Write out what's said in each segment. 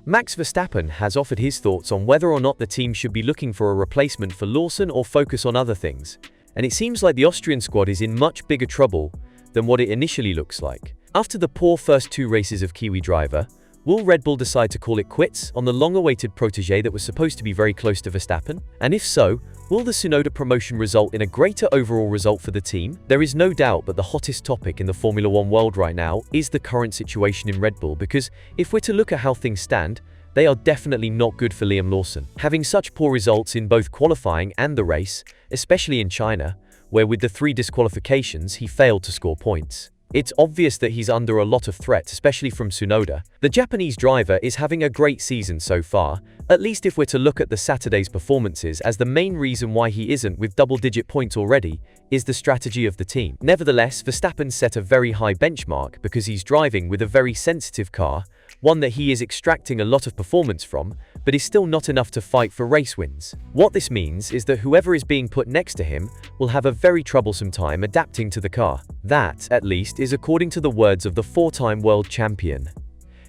Max Verstappen has offered his thoughts on whether or not the team should be looking for a replacement for Lawson or focus on other things, and it seems like the Austrian squad is in much bigger trouble than what it initially looks like. After the poor first 2 races of Kiwi driver, will Red Bull decide to call it quits on the long-awaited protégé that was supposed to be very close to Verstappen? And if so, will the Tsunoda promotion result in a greater overall result for the team? There is no doubt that the hottest topic in the Formula One world right now is the current situation in Red Bull, because if we're to look at how things stand, they are definitely not good for Liam Lawson. Having such poor results in both qualifying and the race, especially in China, where with the 3 disqualifications he failed to score points. It's obvious that he's under a lot of threat, especially from Tsunoda. The Japanese driver is having a great season so far, at least if we're to look at the Saturday's performances, as the main reason why he isn't with double-digit points already is the strategy of the team. Nevertheless, Verstappen set a very high benchmark because he's driving with a very sensitive car, one that he is extracting a lot of performance from, but is still not enough to fight for race wins. What this means is that whoever is being put next to him will have a very troublesome time adapting to the car. That, at least, is according to the words of the 4-time world champion.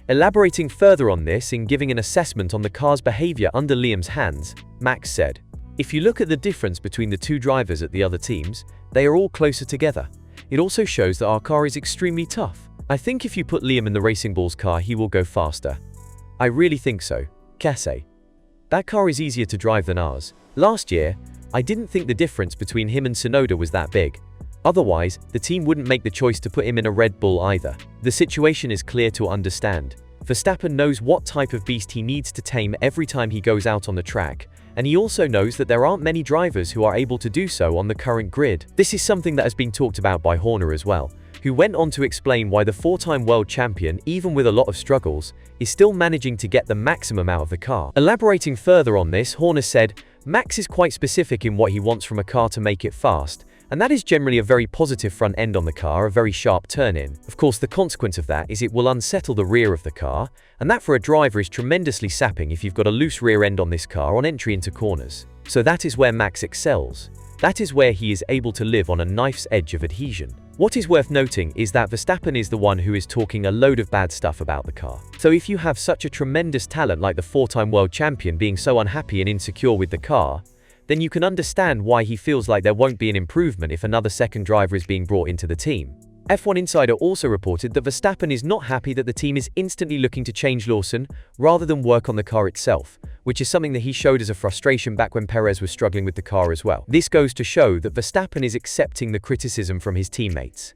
Elaborating further on this in giving an assessment on the car's behavior under Liam's hands, Max said, "If you look at the difference between the 2 drivers at the other teams, they are all closer together. It also shows that our car is extremely tough. I think if you put Liam in the Racing Bull's car, he will go faster. I really think so. Kase. That car is easier to drive than ours. Last year, I didn't think the difference between him and Tsunoda was that big. Otherwise, the team wouldn't make the choice to put him in a Red Bull either. The situation is clear to understand. Verstappen knows what type of beast he needs to tame every time he goes out on the track, and he also knows that there aren't many drivers who are able to do so on the current grid. This is something that has been talked about by Horner as well, who went on to explain why the 4-time world champion, even with a lot of struggles, is still managing to get the maximum out of the car. Elaborating further on this, Horner said, "Max is quite specific in what he wants from a car to make it fast, and that is generally a very positive front end on the car, a very sharp turn-in. Of course, the consequence of that is it will unsettle the rear of the car, and that for a driver is tremendously sapping if you've got a loose rear end on this car on entry into corners. So that is where Max excels. That is where he is able to live on a knife's edge of adhesion." What is worth noting is that Verstappen is the one who is talking a load of bad stuff about the car. So if you have such a tremendous talent like the 4-time world champion being so unhappy and insecure with the car, then you can understand why he feels like there won't be an improvement if another second driver is being brought into the team. F1 Insider also reported that Verstappen is not happy that the team is instantly looking to change Lawson rather than work on the car itself, which is something that he showed as a frustration back when Perez was struggling with the car as well. This goes to show that Verstappen is accepting the criticism from his teammates.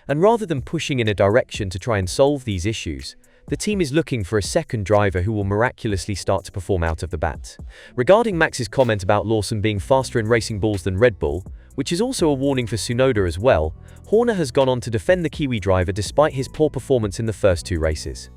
And rather than pushing in a direction to try and solve these issues, the team is looking for a second driver who will miraculously start to perform out of the bat. Regarding Max's comment about Lawson being faster in Racing Bulls than Red Bull, which is also a warning for Tsunoda as well, Horner has gone on to defend the Kiwi driver despite his poor performance in the first 2 races.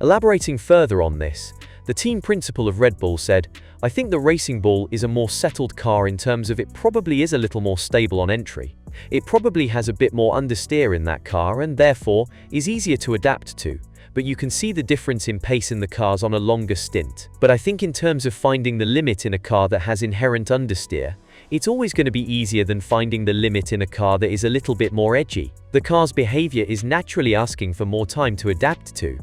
Elaborating further on this, the team principal of Red Bull said, "I think the Racing Bull is a more settled car in terms of it probably is a little more stable on entry. It probably has a bit more understeer in that car and therefore is easier to adapt to. But you can see the difference in pace in the cars on a longer stint. But I think in terms of finding the limit in a car that has inherent understeer, it's always going to be easier than finding the limit in a car that is a little bit more edgy. The car's behavior is naturally asking for more time to adapt to.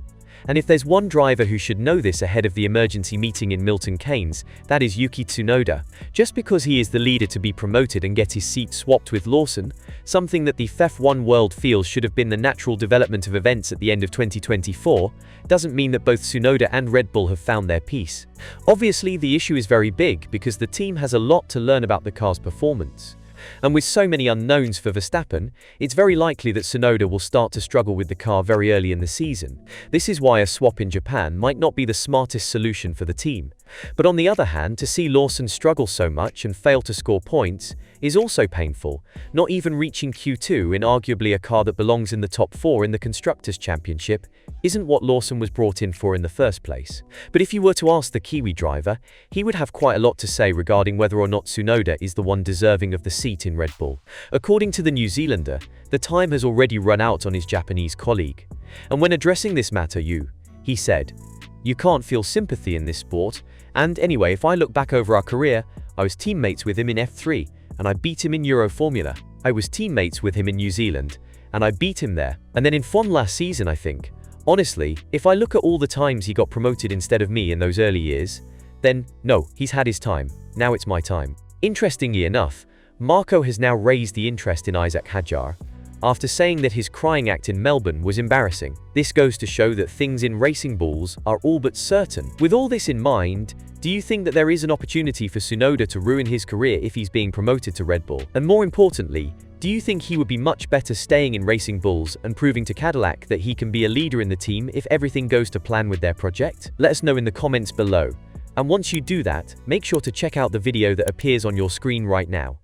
And if there's one driver who should know this ahead of the emergency meeting in Milton Keynes, that is Yuki Tsunoda. Just because he is the leader to be promoted and get his seat swapped with Lawson, something that the F1 world feels should have been the natural development of events at the end of 2024, doesn't mean that both Tsunoda and Red Bull have found their peace. Obviously, the issue is very big because the team has a lot to learn about the car's performance. And with so many unknowns for Verstappen, it's very likely that Tsunoda will start to struggle with the car very early in the season. This is why a swap in Japan might not be the smartest solution for the team. But on the other hand, to see Lawson struggle so much and fail to score points is also painful, not even reaching Q2 in arguably a car that belongs in the top 4 in the Constructors' Championship isn't what Lawson was brought in for in the first place. But if you were to ask the Kiwi driver, he would have quite a lot to say regarding whether or not Tsunoda is the one deserving of the seat in Red Bull. According to the New Zealander, the time has already run out on his Japanese colleague. And when addressing this matter, he said, "You can't feel sympathy in this sport, and anyway, if I look back over our career, I was teammates with him in F3, and I beat him in Euro Formula. I was teammates with him in New Zealand, and I beat him there. And then in F1 last season, I think. Honestly, if I look at all the times he got promoted instead of me in those early years, then no, he's had his time. Now it's my time. Interestingly enough, Marco has now raised the interest in Isaac Hadjar, after saying that his crying act in Melbourne was embarrassing. This goes to show that things in racing bulls are all but certain. With all this in mind, do you think that there is an opportunity for Tsunoda to ruin his career if he's being promoted to Red Bull? And more importantly, do you think he would be much better staying in racing bulls and proving to Cadillac that he can be a leader in the team if everything goes to plan with their project? Let us know in the comments below. And once you do that, make sure to check out the video that appears on your screen right now.